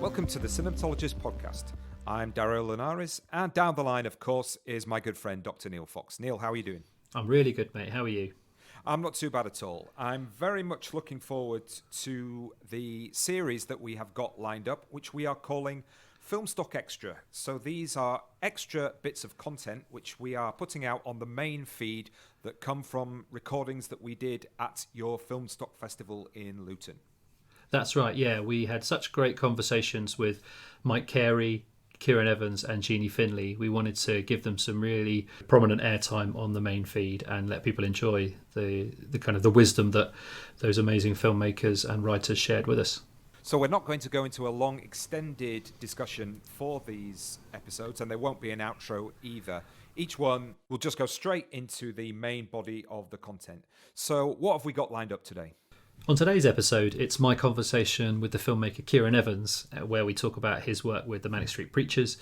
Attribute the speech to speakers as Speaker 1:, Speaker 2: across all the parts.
Speaker 1: Welcome to the Cinematologists podcast. I'm Dario Linares, and down the line, of course, is my good friend Dr. Neil Fox. Neil, how are you doing?
Speaker 2: I'm really good, mate. How are you?
Speaker 1: I'm not too bad at all. I'm very much looking forward to the series that we have got lined up, which we are calling Filmstock Extra. So these are extra bits of content which we are putting out on the main feed that come from recordings that we did at your Filmstock festival in Luton.
Speaker 2: That's right, yeah. We had such great conversations with Mike Carey, Kieran Evans and Jeanie Finlay. We wanted to give them some really prominent airtime on the main feed and let people enjoy the kind of the wisdom that those amazing filmmakers and writers shared with us.
Speaker 1: So we're not going to go into a long extended discussion for these episodes, and there won't be an outro either. Each one will just go straight into the main body of the content. So what have we got lined up today?
Speaker 2: On today's episode, it's my conversation with the filmmaker Kieran Evans, where we talk about his work with the Manic Street Preachers,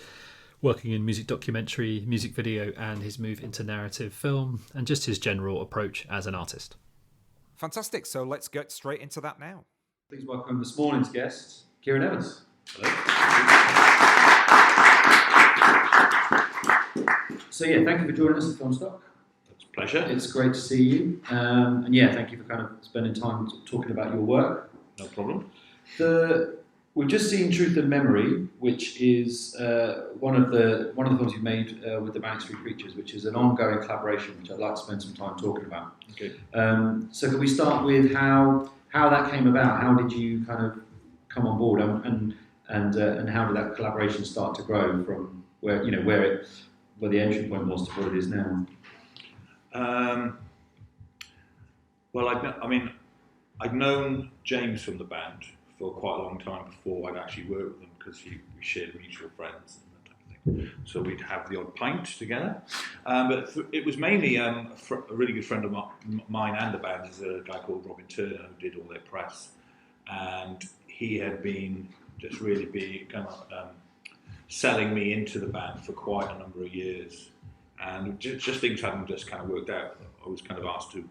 Speaker 2: working in music documentary, music video, and his move into narrative film, and just his general approach as an artist.
Speaker 1: Fantastic. So let's get straight into that now.
Speaker 3: Please welcome this morning's guest, Kieran Evans. Hello. So thank you for joining us at Filmstock.
Speaker 4: Pleasure.
Speaker 3: It's great to see you, and thank you for kind of spending time talking about your work.
Speaker 4: No problem.
Speaker 3: We've just seen Truth and Memory, which is one of the films you've made with the Manic Street Preachers, which is an ongoing collaboration, which I'd like to spend some time talking about.
Speaker 4: Okay.
Speaker 3: So can we start with how that came about? How did you kind of come on board, and how did that collaboration start to grow from where the entry point was to what it is now?
Speaker 4: I'd known James from the band for quite a long time before I'd actually worked with them because we shared mutual friends and that type of thing. So we'd have the odd pint together. But it was mainly a really good friend of mine and the band is a guy called Robin Turner who did all their press. And he had been just really selling me into the band for quite a number of years. And just things hadn't just kind of worked out. I was kind of asked to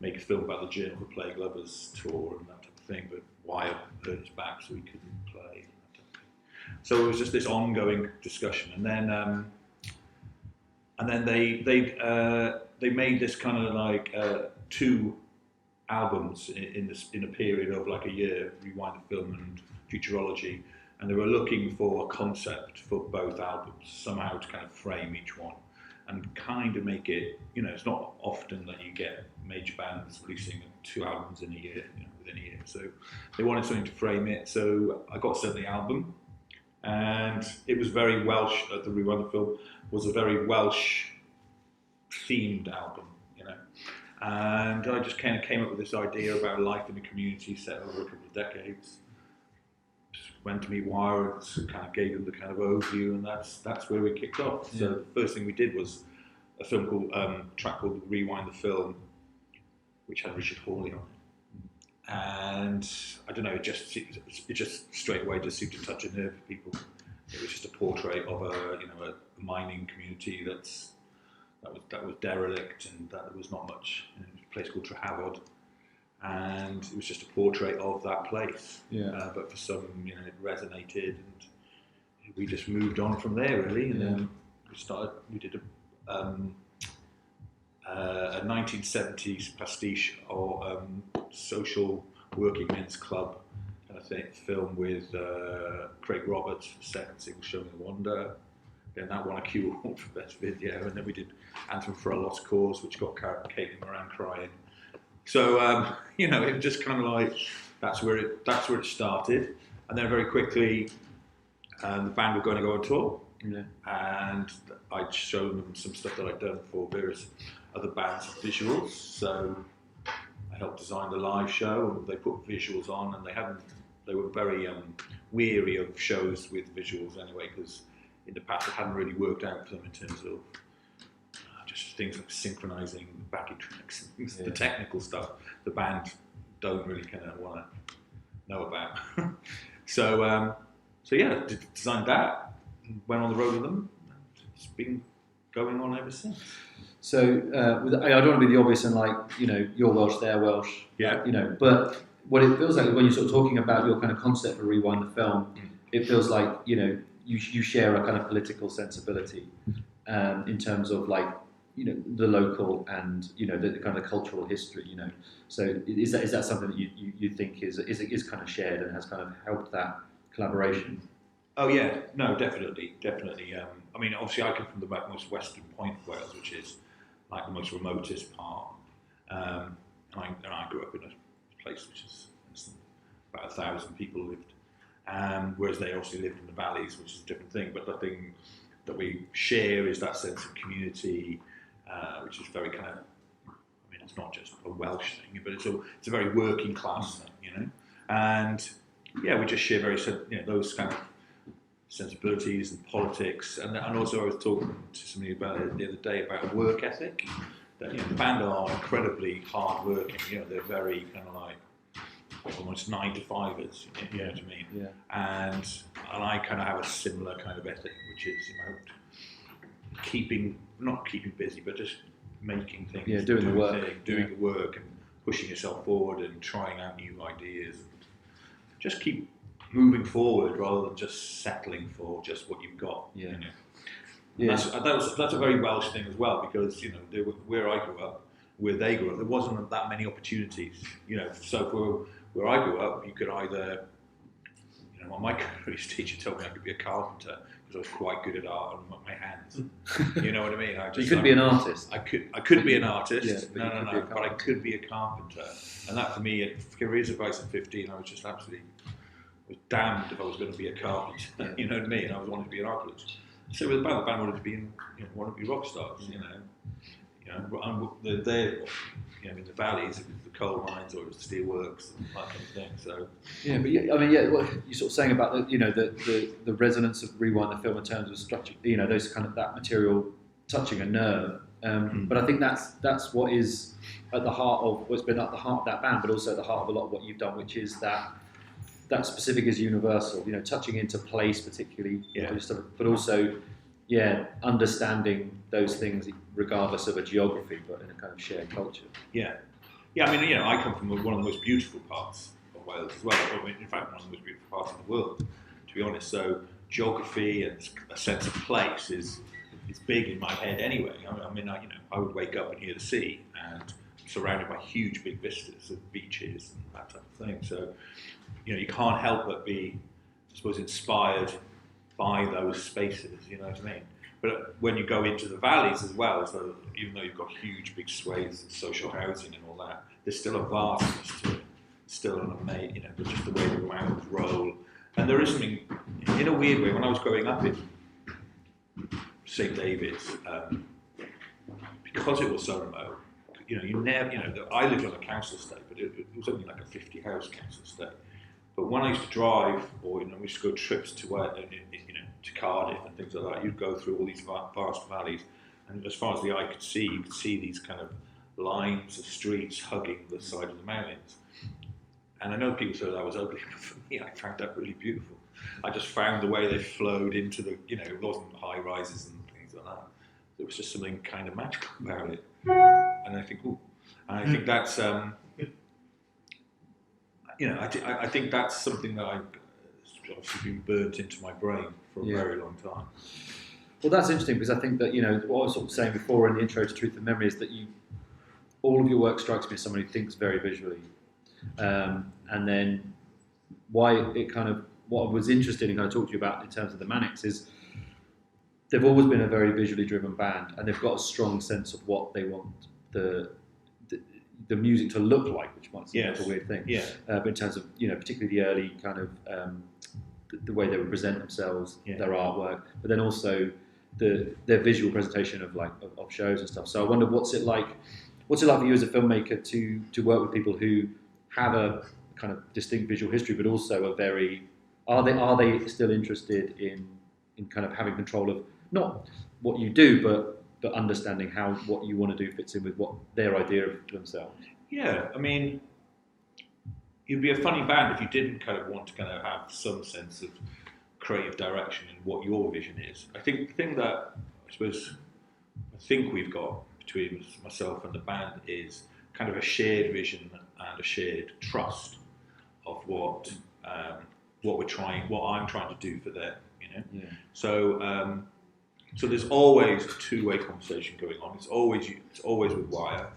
Speaker 4: make a film about the Journey of the Plague Lovers tour and that type of thing, but Wyatt hurt his back so he couldn't play. And that type of thing. So it was just this ongoing discussion, and then they made this kind of like 2 albums in a period of like a year, Rewind the Film and Futurology, and they were looking for a concept for both albums, somehow to kind of frame each one. And kind of make it, it's not often that you get major bands releasing 2 albums in a year, within a year. So they wanted something to frame it. So I got sent the album, and it was very Welsh. The Rewind the Film was a very Welsh themed album, And I just kind of came up with this idea about life in the community set over a couple of decades. Went to meet Wyatt, kind of gave him the kind of overview, and that's where we kicked off. Yeah. So the first thing we did was a film called track called Rewind the Film, which had Richard Hawley on it. And I don't know, it just straight away just seemed to touch a nerve for people. It was just a portrait of a mining community that was derelict and that there was not much. A place called Trehavod. And it was just a portrait of that place. Yeah. But for some, it resonated, and we just moved on from there, really. And then we did a 1970s pastiche or social working men's club kind of thing, film with Craig Roberts for Second Single Showing the Wonder. Then that won a Q Award for Best Video, and then we did Anthem for a Lost Cause, which got Caitlin Moran crying. So it was just kind of like that's where it started, and then very quickly the band were going to go on tour, and I'd shown them some stuff that I'd done for various other bands' visuals. So I helped design the live show, and they put visuals on, and they were very weary of shows with visuals anyway, because in the past it hadn't really worked out for them in terms of things like synchronizing backing tracks, the technical stuff the band don't really kind of want to know about. So designed that, went on the road with them, and it's been going on ever since.
Speaker 3: So I don't want to be the obvious and you're Welsh, they're Welsh, but what it feels like when you're sort of talking about your kind of concept for Rewind the Film, it feels like you share a kind of political sensibility in terms of like the local and the kind of cultural history. So is that something that you think is kind of shared and has kind of helped that collaboration?
Speaker 4: Oh yeah, no, definitely. I mean, obviously, I come from the most western point of Wales, which is like the most remotest part. And I grew up in a place which is about 1,000 people lived, whereas they obviously lived in the valleys, which is a different thing. But the thing that we share is that sense of community, which is very kind of, I mean, it's not just a Welsh thing, but it's a very working class thing, And yeah, we just share those kind of sensibilities and politics, and also I was talking to somebody about it the other day about work ethic. That the band are incredibly hard working. They're very kind of like almost 9-to-5ers. You know what I mean?
Speaker 3: Yeah.
Speaker 4: And I kind of have a similar kind of ethic, which is not keeping busy, but just making things.
Speaker 3: Yeah, doing the work.
Speaker 4: Doing the work and pushing yourself forward and trying out new ideas. And just keep moving forward rather than just settling for just what you've got.
Speaker 3: Yeah.
Speaker 4: Yeah. That's a very Welsh thing as well, because where I grew up, where they grew up, there wasn't that many opportunities. So for where I grew up, you could either, my careers teacher told me I could be a carpenter because I was quite good at art and my hands. You know what I mean?
Speaker 3: You couldn't be an artist.
Speaker 4: I could be an artist.
Speaker 3: Yeah,
Speaker 4: but I could be a carpenter. And that for me, at careers advice at 15, I was just absolutely damned if I was going to be a carpenter.
Speaker 3: Yeah.
Speaker 4: You know what I mean? I wanted to be an artist. So with the band wanted to be rock stars. And they're in the valleys, the coal mines or the steel works, and that kind of thing. So
Speaker 3: what you're sort of saying about the resonance of Rewind the film in terms of structure, those kind of that material touching a nerve. But I think that's what is at the heart of what's been at the heart of that band, but also at the heart of a lot of what you've done, which is that specific is universal. Touching into place particularly, but also understanding those things regardless of a geography, but in a kind of shared culture.
Speaker 4: Yeah. I mean, I come from one of the most beautiful parts of Wales as well. I mean, in fact, one of the most beautiful parts of the world, to be honest. So geography and a sense of place is big in my head anyway. I would wake up and hear the sea, and surrounded by huge big vistas of beaches and that type of thing. So, you can't help but be, I suppose, inspired by those spaces. You know what I mean? But when you go into the valleys as well, so even though you've got huge big swathes of social housing and all that, there's still a vastness to it. Still an amazing, just the way the mountains roll. And there is something, in a weird way, when I was growing up in St David's, because it was so remote, you never, I lived on a council estate, but it was only like a 50-house council estate. But when I used to drive, or we used to go trips to to Cardiff and things like that, you'd go through all these vast valleys, and as far as the eye could see, you could see these kind of lines of streets hugging the side of the mountains. And I know people say that was ugly, but for me, I found that really beautiful. I just found the way they flowed into the, it wasn't high rises and things like that. There was just something kind of magical about it. And I think, and I think that's, I think that's something that I've obviously been burnt into my brain for a very long time.
Speaker 3: Well, that's interesting, because I think that, what I was sort of saying before in the intro to Truth and Memory is that all of your work strikes me as someone who thinks very visually. And then what I was interested in kind of talking to you about in terms of the Manics is they've always been a very visually driven band, and they've got a strong sense of what they want the music to look like, which might seem like a weird thing.
Speaker 4: Yeah.
Speaker 3: But in terms of, particularly the early kind of the way they would present themselves, their artwork, but then also their visual presentation of shows and stuff. So I wonder what's it like for you as a filmmaker to work with people who have a kind of distinct visual history, but also are they still interested in kind of having control of not what you do, but understanding how what you want to do fits in with what their idea of themselves? Yeah,
Speaker 4: I mean, you'd be a funny band if you didn't kind of want to kind of have some sense of creative direction in what your vision is. I think the thing that I think we've got between myself and the band is kind of a shared vision and a shared trust of what what I'm trying to do for them, you know.
Speaker 3: Yeah.
Speaker 4: So so there's always a two-way conversation going on. It's always with Wire.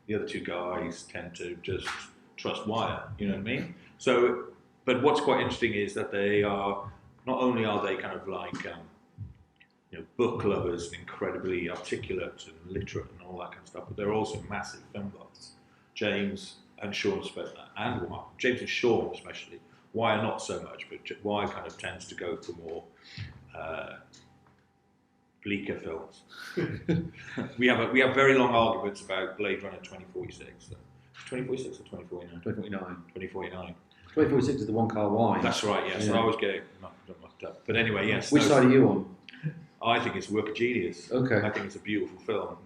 Speaker 4: The other two guys tend to just trust Wire, you know what I mean? So, but what's quite interesting is that they are, not only are they kind of like, you know, book lovers and incredibly articulate and literate and all that kind of stuff, but they're also massive film buffs. James and Sean and Wire, James and Sean especially, Wire not so much, but Wire kind of tends to go for more bleaker films. we have very long arguments about Blade Runner 2046. 2046 or 2049? 2049.
Speaker 3: 2046 is the one car wide.
Speaker 4: That's right, yes. Yeah. So I was getting mucked up. But anyway, yes.
Speaker 3: Which side are you on?
Speaker 4: I think it's a work of genius.
Speaker 3: Okay.
Speaker 4: I think it's a beautiful film.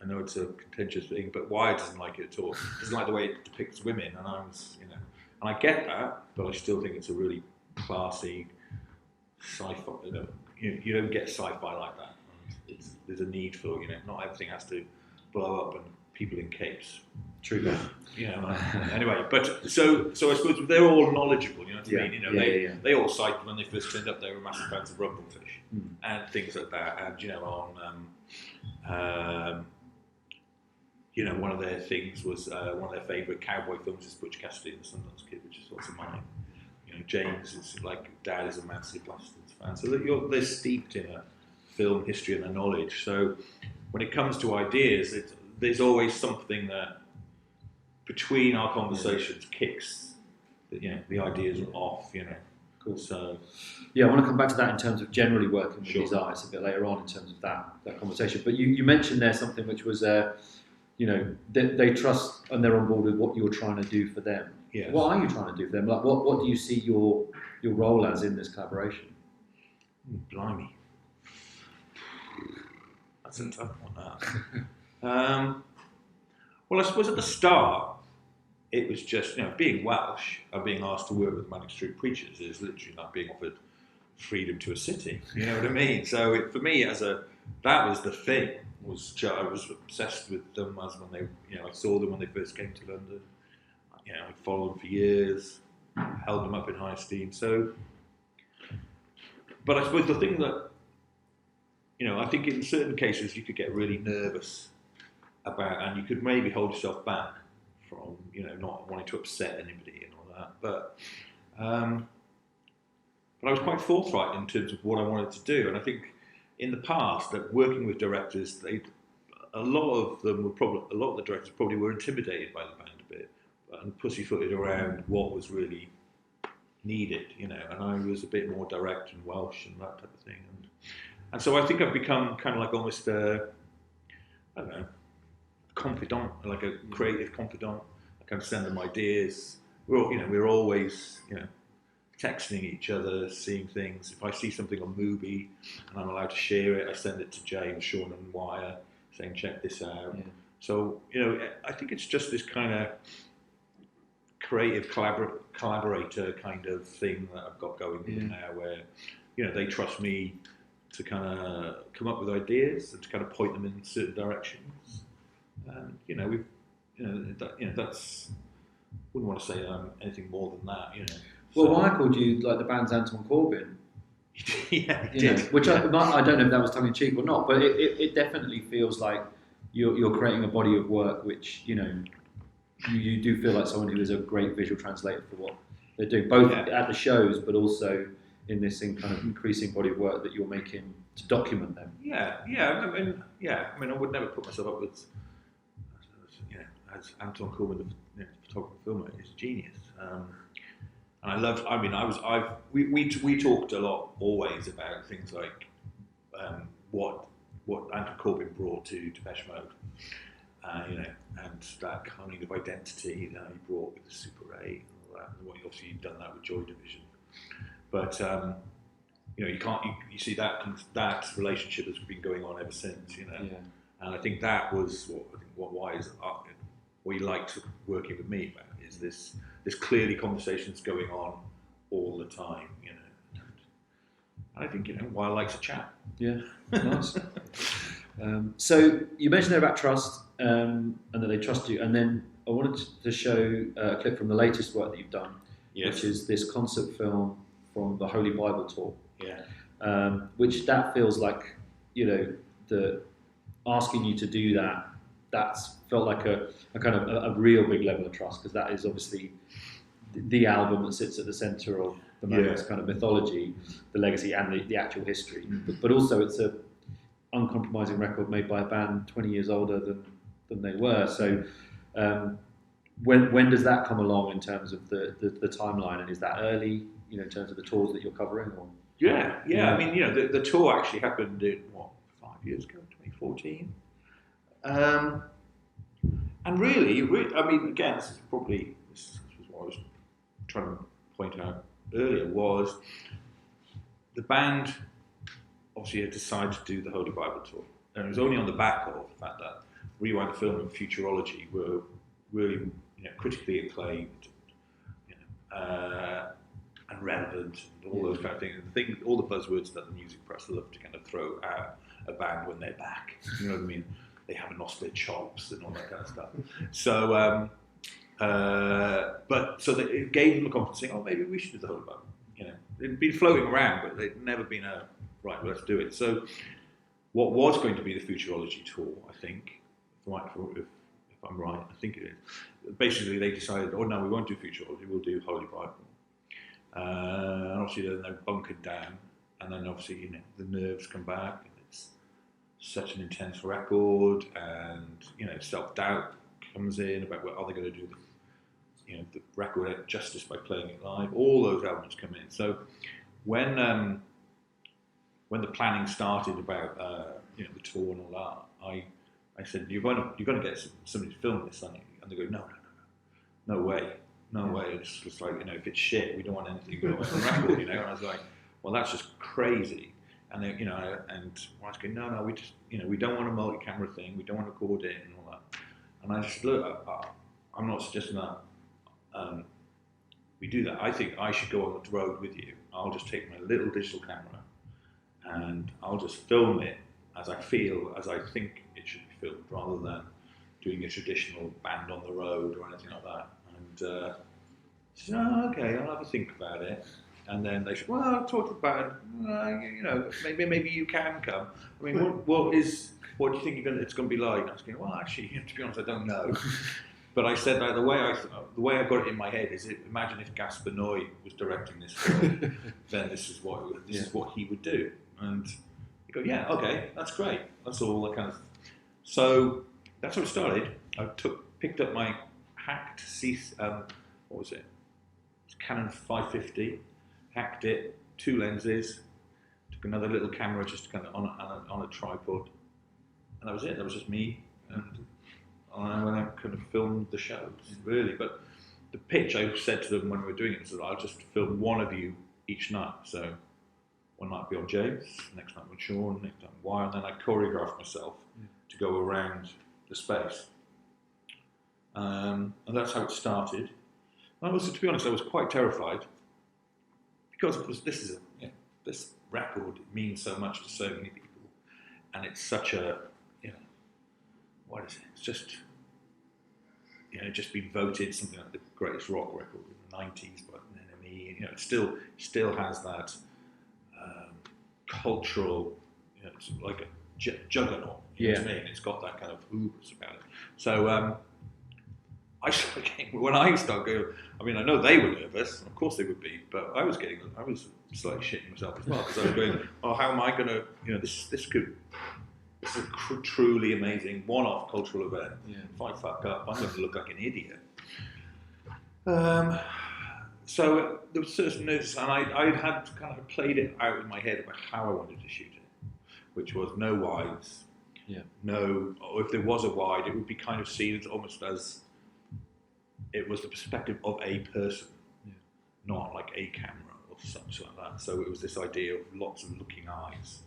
Speaker 4: I know it's a contentious thing, but Wire doesn't like it at all. Doesn't like the way it depicts women, and and I get that, but I still think it's a really classy sci-fi. You don't get sci-fi like that. There's a need for, not everything has to blow up and people in capes.
Speaker 3: True.
Speaker 4: Anyway, but so I suppose they're all knowledgeable. You know what I mean? They all cited when they first turned up. They were massive fans of Rumblefish and things like that. And one of their things was one of their favourite cowboy films is Butch Cassidy and the Sundance Kid, which is also mine. James is like dad is a massive Bastards fan, so they're steeped in a film history and a knowledge. So when it comes to ideas, there's always something that between our conversations kicks the ideas off.
Speaker 3: Cool.
Speaker 4: So
Speaker 3: I want to come back to that in terms of generally working with these artists a bit later on in terms of that conversation. But you mentioned there something which was they trust and they're on board with what you're trying to do for them.
Speaker 4: Yes.
Speaker 3: What are you trying to do for them? Like what do you see your role as in this collaboration?
Speaker 4: Blimey. That's a tough one. Well, I suppose at the start, it was just, being Welsh and being asked to work with Manic Street Preachers is literally like being offered freedom to a city. You know what I mean? So for me, that was the thing. I was obsessed with them as when they, I saw them when they first came to London. I followed them for years, held them up in high esteem. So, but I suppose the thing that, I think in certain cases you could get really nervous about, and you could maybe hold yourself back from, not wanting to upset anybody and all that. But I was quite forthright in terms of what I wanted to do, and I think in the past that working with directors, a lot of the directors probably were intimidated by the band a bit and pussyfooted around what was really needed, and I was a bit more direct and Welsh and that type of thing, and so I think I've become kind of like almost I don't know, confidant, like a creative confidant. I kind of send them ideas. We're always, texting each other, seeing things. If I see something on Mubi and I'm allowed to share it, I send it to James, Sean and Wire, saying, check this out. Yeah. So, I think it's just this kind of creative collaborator kind of thing that I've got going now where, they trust me to kind of come up with ideas and to kind of point them in certain directions. And, that's, wouldn't want to say anything more than that,
Speaker 3: Well, Wire called you like the band's Anton Corbijn.
Speaker 4: Yeah, it did.
Speaker 3: Which I don't know if that was tongue in cheek or not, but it definitely feels like you're creating a body of work which, you do feel like someone who is a great visual translator for what they're doing, both at the shows, but also in this kind of increasing body of work that you're making to document them.
Speaker 4: I mean, I would never put myself up with, as Anton Corbijn, the photographer filmmaker, is a genius. And we talked a lot always about things like what Anton Corbijn brought to Depeche Mode, and that kind of identity that he brought with the Super 8 and all that. And obviously you've done that with Joy Division, but you see that relationship has been going on ever since, And I think that was what he liked working with me about is this. There's clearly conversations going on all the time, And I think, Wire likes a chat.
Speaker 3: Yeah, nice. So you mentioned there about trust and that they trust you. And then I wanted to show a clip from the latest work that you've done, which is this concept film, from the Holy Bible tour.
Speaker 4: Yeah.
Speaker 3: Which that feels like, the asking you to do that. That's felt like a kind of a real big level of trust, because that is obviously the album that sits at the centre of the moment's kind of mythology, the legacy, and the actual history. But also, it's a uncompromising record made by a band 20 years older than they were. So, when does that come along in terms of the timeline, and is that early? In terms of the tours that you're covering, or?
Speaker 4: Yeah. I mean, the tour actually happened in 5 years ago, 2014. And really, I mean, again, this is what I was trying to point out earlier, was the band obviously had decided to do the Holy Bible tour, and it was only on the back of the fact that Rewind the Film and Futurology were really, critically acclaimed, and relevant, and all those kind of things. All the buzzwords that the music press love to kind of throw at a band when they're back. You know what I mean? They haven't lost their chops and all that kind of stuff. So, so it gave them the confidence, saying, "Oh, maybe we should do the Holy Bible." It'd been floating around, but they'd never been right. Let's do it. So, what was going to be the Futurology tour, I think, if I'm right, I think it is. Basically, they decided, "Oh no, we won't do Futurology. We'll do Holy Bible." And obviously, then they're bunkered down, and then obviously, the nerves come back, and it's such an intense record, and self-doubt comes in about what are they going to do the record justice by playing it live. All those elements come in. So when the planning started about the tour and all that, I said, you're going to get somebody to film this, aren't you? And they go, no way. It's just like, if it's shit, we don't want anything going on the record, And I was like, well, that's just crazy. And then, and I was going, no, we just, we don't want a multi-camera thing, we don't want to record it and all that. And I just look, I'm not suggesting that we do that. I think I should go on the road with you. I'll just take my little digital camera and I'll just film it as I think it should be filmed, rather than doing a traditional band on the road or anything like that. And I said, oh, okay, I'll have a think about it. And then they said, well, I'll talk about it. Maybe you can come. I mean, what do you think it's going to be like? And I was going, well, actually, to be honest, I don't know. But I said that the way I got it in my head is, imagine if Gaspar Noé was directing this film, then this is what he would do. And you go, yeah, okay, that's great. That's all that kind of. So that's how it started. I picked up my hacked what was it? It's Canon 550. Hacked it, 2 lenses, took another little camera just kind of on a tripod, and that was it. That was just me, and I went out and kind of filmed the shows, really. But the pitch, I said to them when we were doing it, was that I'll just film one of you each night. So one night be on James, next night on Sean, next night on Wire, and then I choreographed myself to go around the space. And that's how it started. And also, to be honest, I was quite terrified, because of course this record means so much to so many people, and it's such a what is it? It's just just been voted something like the greatest rock record in the '90s by NME. It still has that cultural, it's like a juggernaut. You know what I mean? It's got that kind of hubris about it. So when I started going, I mean, I know they were nervous, of course they would be, but I was slightly shitting myself as well, because I was going, oh, how am I going to, this is a truly amazing one-off cultural event. If I fuck up, I'm going to look like an idiot. So there was certain nerves, and I had kind of played it out in my head about how I wanted to shoot it, which was no wides, or if there was a wide, it would be kind of seen almost as it was the perspective of a person, not like a camera or such like that. So it was this idea of lots of looking eyes,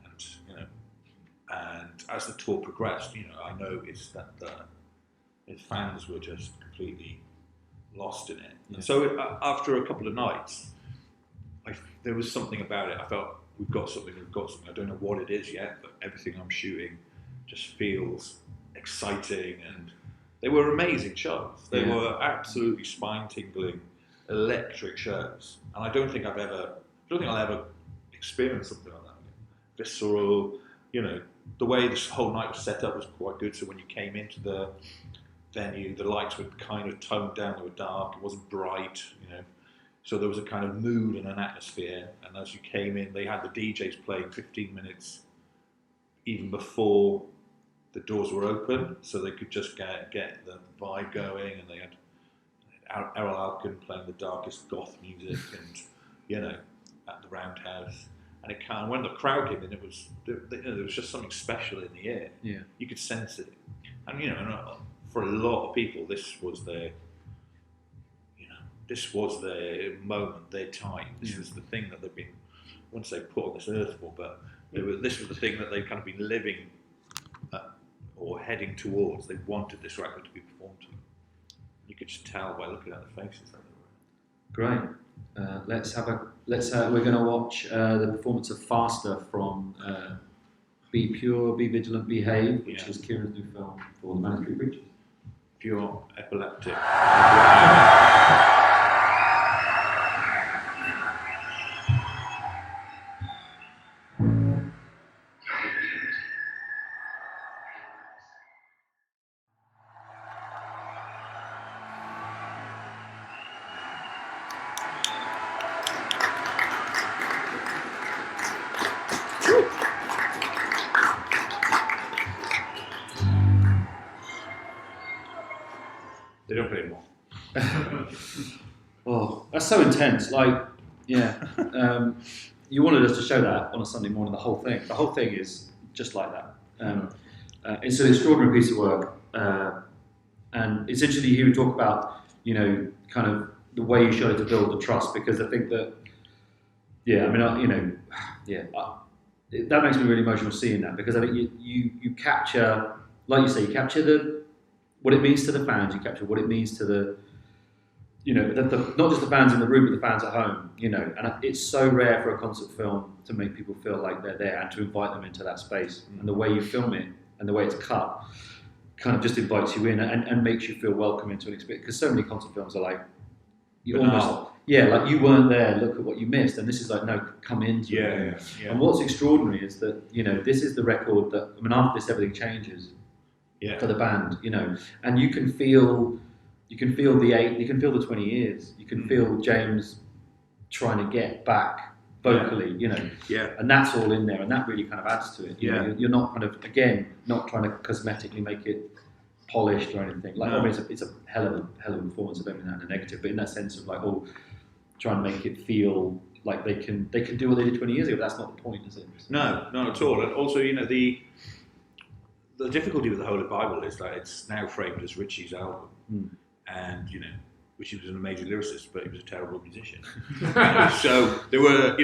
Speaker 4: and and as the tour progressed, I noticed that the fans were just completely lost in it. Yeah. So after a couple of nights, there was something about it. I felt we've got something. I don't know what it is yet, but everything I'm shooting just feels exciting, and they were amazing shows. They were absolutely spine-tingling electric shows, and I don't think I'll ever experience something like that. Visceral, the way this whole night was set up was quite good. So when you came into the venue, the lights were kind of toned down, they were dark, it wasn't bright, So there was a kind of mood and an atmosphere, and as you came in, they had the DJs playing 15 minutes even before the doors were open, so they could just get the vibe going, and they had Errol Alkin playing the darkest goth music, and at the Roundhouse, and when the crowd came in, there was just something special in the air.
Speaker 3: Yeah,
Speaker 4: you could sense it, and for a lot of people, this was their moment, their time. This was the thing that they've been, I wouldn't say put on this earth for, but this was the thing that they've kind of been living or heading towards. They wanted this record to be performed to them. You could just tell by looking at the faces that they were.
Speaker 3: Great. We're going to watch the performance of Faster from Be Pure, Be Vigilant, Behave, which is Kieran's new film for the Manuscript Preachers.
Speaker 4: Pure epileptic. They don't play anymore.
Speaker 3: Oh, that's so intense. You wanted us to show that on a Sunday morning, the whole thing. The whole thing is just like that. It's an extraordinary piece of work. And essentially he would talk about, kind of the way you showed it to build the trust, because I think that, that makes me really emotional seeing that, because I think you capture, like you say, you capture what it means to the fans, you capture what it means to the not just the fans in the room, but the fans at home, and it's so rare for a concert film to make people feel like they're there and to invite them into that space. And the way you film it and the way it's cut kind of just invites you in and makes you feel welcome into an experience. Because so many concert films are like, you like you weren't there, look at what you missed. And this is like, no, come into it.
Speaker 4: Yeah.
Speaker 3: And what's extraordinary is that, this is the record that, after this, everything changes.
Speaker 4: Yeah.
Speaker 3: For the band, and you can feel the 20 years. You can feel James trying to get back vocally, and that's all in there, and that really kind of adds to it. You're not kind of not trying to cosmetically make it polished or anything. It's a hell of a performance of everything in a negative, but in that sense of trying to make it feel like they can do what they did 20 years ago. But that's not the point, is it?
Speaker 4: No, not at all. And also, the difficulty with the Holy Bible is that it's now framed as Ritchie's album, and Ritchie was an amazing lyricist, but he was a terrible musician. So there were,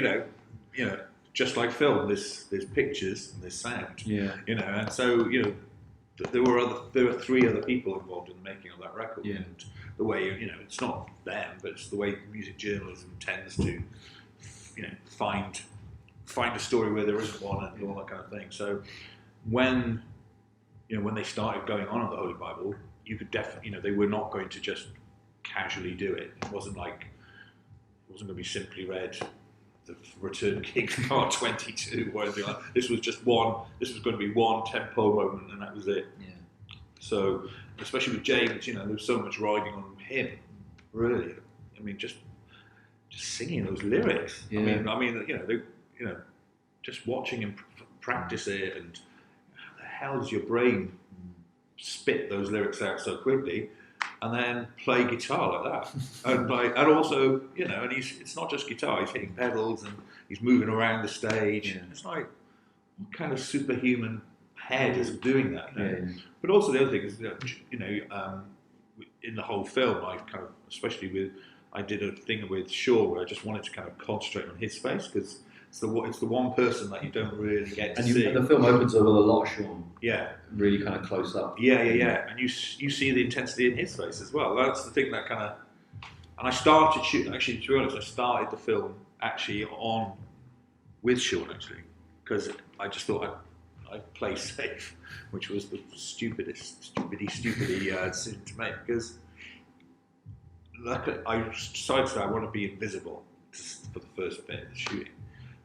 Speaker 4: just like film, there's pictures and there's sound, and so there were 3 other people involved in the making of that record, and the way it's not them, but it's the way music journalism tends to, find a story where there isn't one and all that kind of thing. So when they started going on the Holy Bible, you could definitely, they were not going to just casually do it. It wasn't going to be simply read the Return of King Part 22 or anything like that. This was going to be one tempo moment, and that was it.
Speaker 3: Yeah.
Speaker 4: So, especially with James, there was so much riding on him, really. Just singing those lyrics.
Speaker 3: Yeah.
Speaker 4: Just watching him practice it, and how the hell's your brain spit those lyrics out so quickly, and then play guitar like that, and also, and it's not just guitar; he's hitting pedals and he's moving around the stage.
Speaker 3: Yeah.
Speaker 4: It's like, what kind of superhuman head is doing that?
Speaker 3: Yeah.
Speaker 4: But also the other thing is, in the whole film, I did a thing with Shaw where I just wanted to kind of concentrate on his face, because it's the one person that you don't really get to see.
Speaker 3: And the film opens up with a lot of Sean.
Speaker 4: Yeah.
Speaker 3: Really kind of close up.
Speaker 4: Yeah. And you see the intensity in his face as well. That's the thing that kind of... And I started shooting... Actually, to be honest, I started the film actually with Sean, actually. Because I just thought I'd play safe, which was the stupidity decision to make. Because I decided that I want to be invisible for the first bit of the shooting.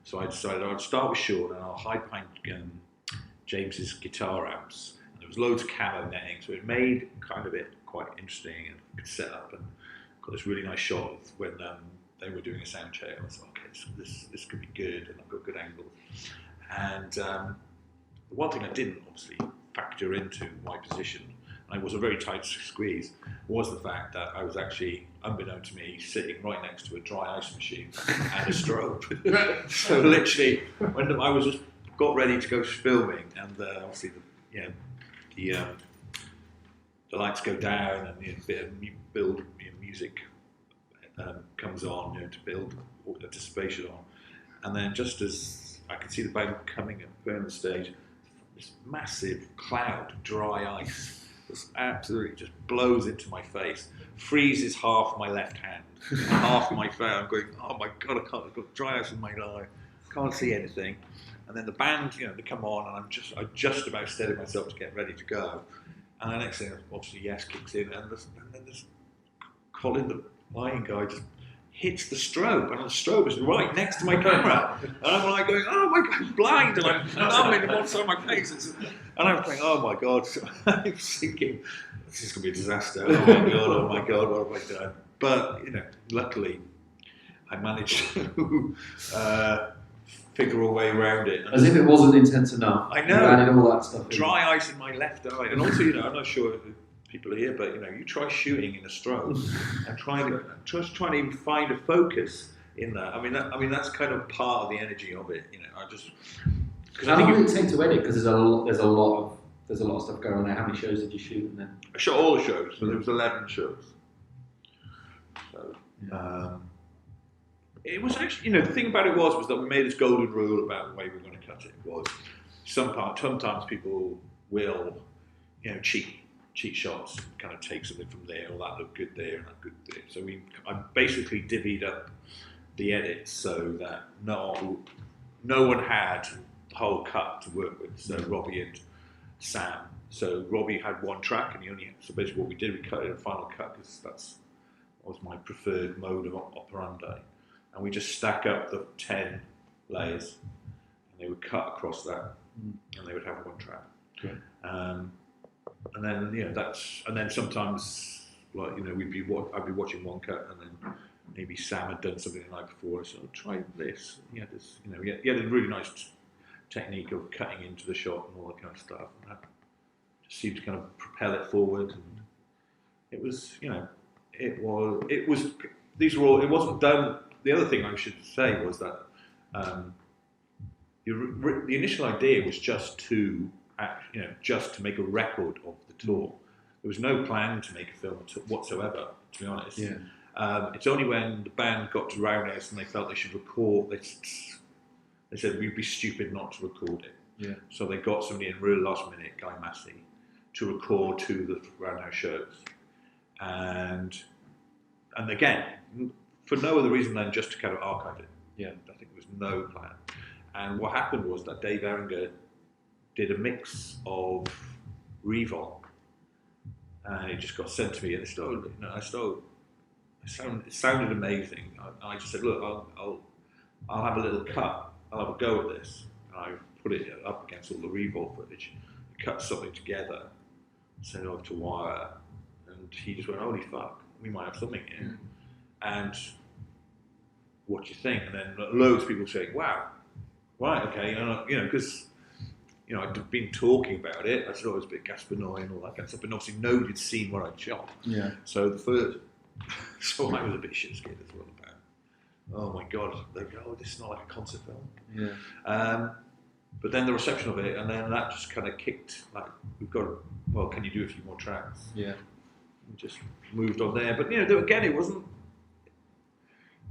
Speaker 4: So I decided I'd start with Sean and I'll hide behind James's guitar amps. And there was loads of camo netting, so it made kind of it quite interesting and could set up, and got this really nice shot of when they were doing a sound check. I was like, okay, so this could be good, and I've got good angles. And the one thing I didn't obviously factor into my position, and it was a very tight squeeze, was the fact that I was actually, unbeknown to me, sitting right next to a dry ice machine and a strobe. So literally, when I was just got ready to go filming, and obviously the lights go down and a bit of music comes on, to build anticipation on, and then just as I could see the band coming on the stage, this massive cloud of dry ice just absolutely just blows into my face, freezes half my left hand, half my face. I'm going, oh my god, I've got dry ice in my eye, can't see anything. And then the band, they come on, and I just about steadied myself to get ready to go. And the next thing, obviously, Yes kicks in, and then this Colin, the lighting guy, just hits the strobe, and the strobe is right next to my camera. And I'm like going, oh my god, I'm blind, and I'm numb in one side of my face. And I'm thinking, oh my god. So I'm thinking, this is going to be a disaster. Oh my god, what have I done? But, luckily, I managed to figure a way around it.
Speaker 3: As if it wasn't intense enough.
Speaker 4: I know.
Speaker 3: You added all that stuff in.
Speaker 4: Dry ice in my left eye. And also, I'm not sure if people are here, but you try shooting in a strobe and trying to even find a focus in that. I mean that's kind of part of the energy of it. I just.
Speaker 3: How long did it take to edit? Because there's a lot of stuff going on there. How many shows did you shoot? And then
Speaker 4: I shot all the shows, so there was 11 shows. So. It was actually, the thing about it was that we made this golden rule about the way we were going to cut it. Was sometimes people will, cheat shots, kind of take something from there, or that looked good there and that good there. So I basically divvied up the edits so that no one had the whole cut to work with. So Robbie and Sam. So Robbie had one track, and so basically what we did, we cut it in a final cut, because that was my preferred mode of operandi. And we just stack up the 10 layers, and they would cut across that, and they would have one track.
Speaker 3: Okay.
Speaker 4: And then sometimes, I'd be watching one cut, and then maybe Sam had done something the night before. So try this. He had this, he had a really nice technique of cutting into the shot and all that kind of stuff. And that just seemed to kind of propel it forward. And it was, it wasn't done. The other thing I should say was that the initial idea was just to make a record of the tour. There was no plan to make a film whatsoever, to be honest.
Speaker 3: Yeah.
Speaker 4: It's only when the band got to Roundhouse and they felt they should record. They said we'd be stupid not to record it.
Speaker 3: Yeah.
Speaker 4: So they got somebody in real last minute, Guy Massey, to record 2 of the Roundhouse shows, and again, for no other reason than just to kind of archive it.
Speaker 3: Yeah.
Speaker 4: I think there was no plan. And what happened was that Dave Erringer did a mix of Revol, and it just got sent to me, and it sounded amazing. I just said, look, I'll have a little cut. I'll have a go at this. And I put it up against all the Revol footage, cut something together, sent it off to Wire, and he just went, holy fuck, we might have something here. And what do you think? And then loads of people saying, wow, right, okay, because I'd been talking about it. I thought it was a bit Gaspinoy and all that kind of stuff, but obviously nobody had seen what I'd shot.
Speaker 3: Yeah.
Speaker 4: So I was a bit shit scared as well about, oh my god, they go, oh, this is not like a concert film.
Speaker 3: Yeah.
Speaker 4: But then the reception of it, and then that just kind of kicked, can you do a few more tracks?
Speaker 3: Yeah.
Speaker 4: And just moved on there. But again, it wasn't.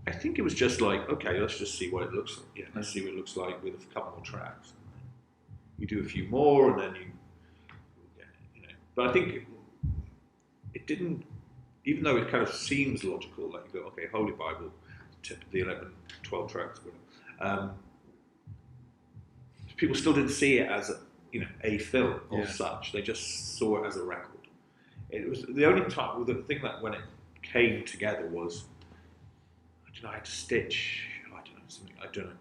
Speaker 4: I think it was just like, okay, let's just see what it looks like. Yeah, let's see what it looks like with a couple more tracks. You do a few more, and then But I think it didn't, even though it kind of seems logical, like you go, okay, Holy Bible, tip the 11, 12 tracks, people still didn't see it as a film or such. They just saw it as a record. It was the only time, the thing that when it came together was, I don't know, I had to stitch, I don't know, something, I don't know.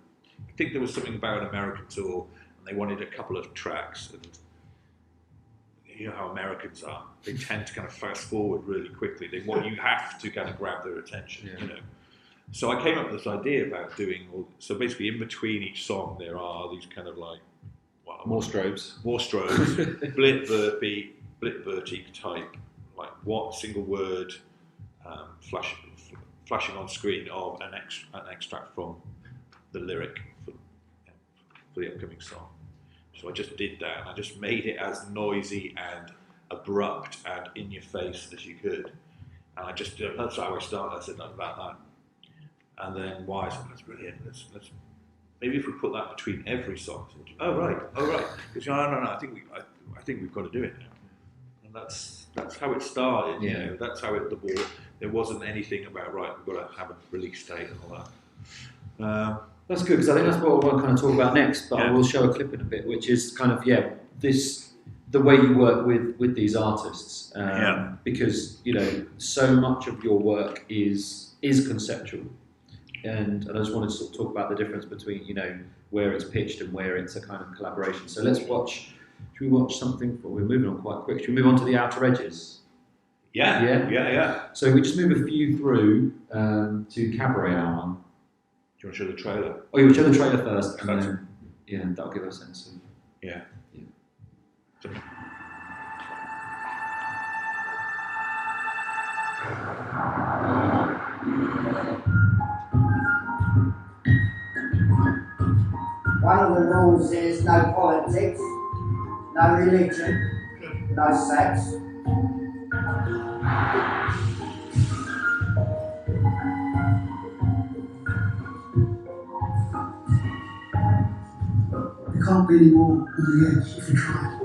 Speaker 4: I think there was something about an American tour, and they wanted a couple of tracks, and you know how Americans are. They tend to kind of fast forward really quickly. You have to kind of grab their attention, you know. So I came up with this idea about doing so basically in between each song there are these kind of like
Speaker 3: more strobes,
Speaker 4: blip verty type, like what single word flashing on screen of an extract from the lyric for the upcoming song. So I just did that, and I just made it as noisy and abrupt and in your face as you could. And that's how I started. I said nothing about that. And then why? I said, that's brilliant. Let's maybe if we put that between every song. So, oh right. Because no. I think we've got to do it now. And that's how it started.
Speaker 3: Yeah.
Speaker 4: You know, that's how the ball. There wasn't anything about we've got to have a release date and all that.
Speaker 3: That's good, because I think that's what we'll kind of talk about next. But I will show a clip in a bit, which is kind of the way you work with these artists. Because you know so much of your work is conceptual. And I just wanted to sort of talk about the difference between, you know, where it's pitched and where it's a kind of collaboration. So should we watch something? We're moving on quite quick. Should we move on to the outer edges?
Speaker 4: Yeah.
Speaker 3: So we just move a few through to Cabaret Hour.
Speaker 4: Do you want to show the trailer?
Speaker 3: Oh, you want to show the trailer first, and then that'll give us a sense of...
Speaker 4: Yeah.
Speaker 5: One of the rules is no politics, no religion, no sex.
Speaker 6: You can't be any more on the edge if you try.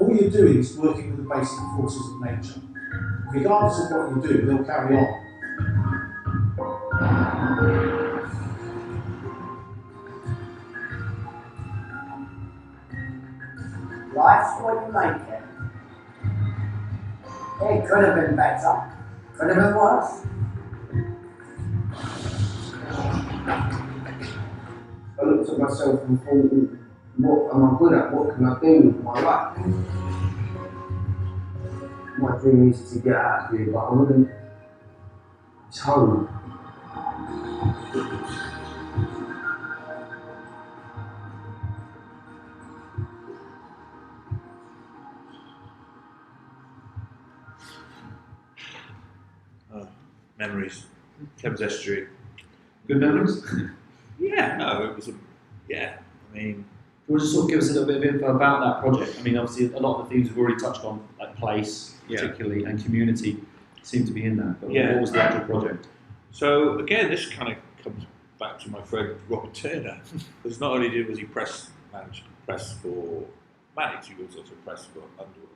Speaker 6: All you're doing is working with the basic forces of nature. Regardless of what you do, they'll carry on.
Speaker 5: Life's what you make it. It could have been better, could have been worse.
Speaker 7: I looked at myself and thought, what am I good at? What can I do with my life? My dream is to get out of here, but I wouldn't. It's home.
Speaker 4: Memories. Thames Estuary.
Speaker 3: Good memories?
Speaker 4: Yeah, no, it was I mean...
Speaker 3: Do you want to sort of give us a little bit of info about that project? I mean, obviously, a lot of the themes we've already touched on, like place, particularly, and community, seem to be in that. But what was the actual project?
Speaker 4: So, again, this kind of comes back to my friend Robert Turner. Because not only was he press for Mannix, he was also press for Underworld.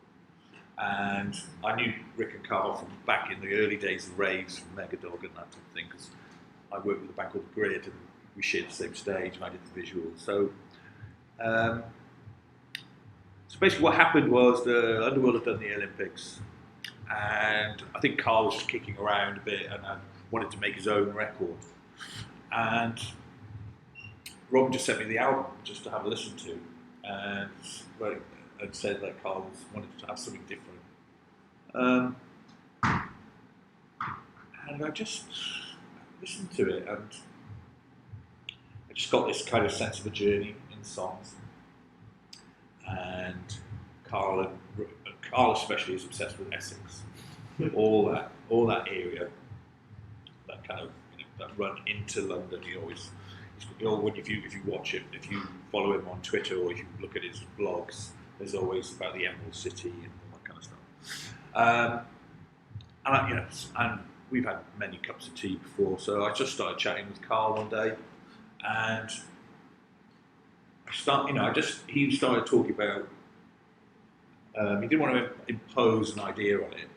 Speaker 4: And I knew Rick and Carl from back in the early days of raves, from Megadog and that type of thing, because I worked with a band called The Grid, and we shared the same stage, and I did the visuals. So basically what happened was the Underworld had done the Olympics, and I think Carl was just kicking around a bit and wanted to make his own record. And Rob just sent me the album just to have a listen to, and said that Carl wanted to have something different. And I just listened to it, and I just got this kind of sense of a journey in songs. And Carl especially is obsessed with Essex, all that area, that kind of that run into London. If you watch it, if you follow him on Twitter or if you look at his blogs, there's always about the Emerald City and all that kind of stuff. And we've had many cups of tea before, so I just started chatting with Carl one day, and he started talking about. He didn't want to impose an idea on it.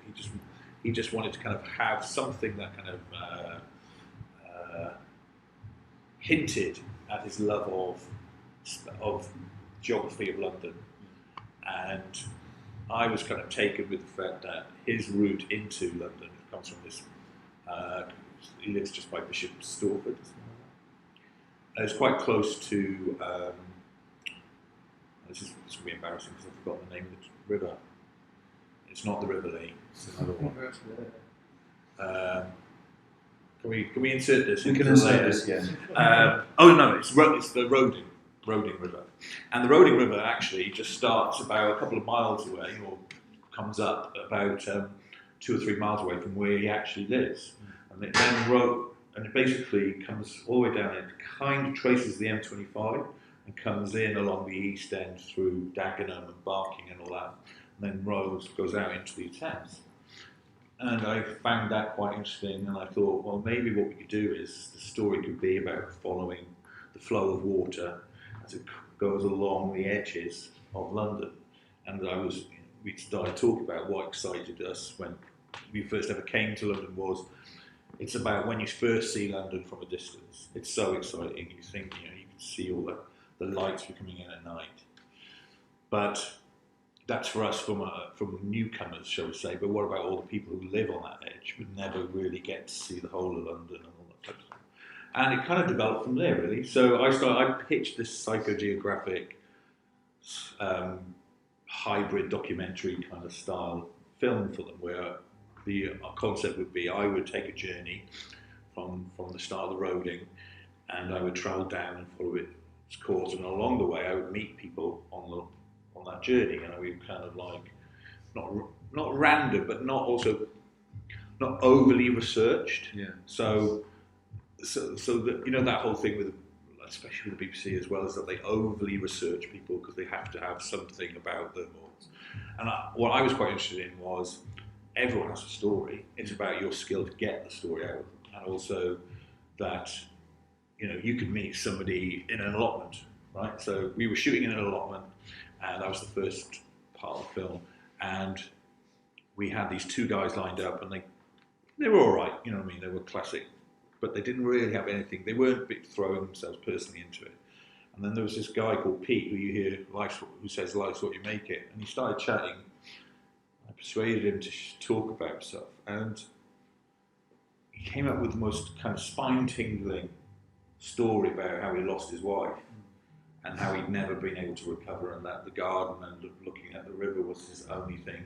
Speaker 4: He just wanted to kind of have something that kind of hinted at his love of geography of London, and I was kind of taken with the fact that his route into London comes from this. He lives just by Bishop Stortford. It's quite close to. This is going to be embarrassing because I've forgotten the name of the river. It's not the River Lee. It's another one. Can we insert this?
Speaker 3: We can insert this again.
Speaker 4: Oh no, it's the Roding River, and the Roding River actually just starts about a couple of miles away, or comes up about 2 or 3 miles away from where he actually lives, and it then and it basically comes all the way down. It kind of traces the M25 and comes in along the East End through Dagenham and Barking and all that, and then goes out into the Thames. And I found that quite interesting, and I thought, well, maybe what we could do is the story could be about following the flow of water as it goes along the edges of London. And we started talking about what excited us when we first ever came to London was, it's about when you first see London from a distance. It's so exciting. You think, you can see all the lights were coming in at night. But that's for us from newcomers, shall we say, but what about all the people who live on that edge would never really get to see the whole of London and all that type of stuff. And it kind of developed from there, really. So I pitched this psychogeographic hybrid documentary kind of style film for them, where the concept would be I would take a journey from the start of the Roding, and I would travel down and follow its course, and along the way I would meet people on that journey, and we kind of like not random, but not overly researched. Yeah. So that that whole thing with, especially with the BBC as well, is that they overly research people because they have to have something about them. And what I was quite interested in was everyone has a story. It's about your skill to get the story out, and also that you could meet somebody in an allotment, right? So we were shooting in an allotment. And that was the first part of the film, and we had these 2 guys lined up, and they were all right, you know what I mean? They were classic, but they didn't really have anything. They weren't throwing themselves personally into it. And then there was this guy called Pete, who you hear who says life's what you make it, and he started chatting. I persuaded him to talk about himself, and he came up with the most kind of spine-tingling story about how he lost his wife. And how he'd never been able to recover, and that the garden and looking at the river was his only thing.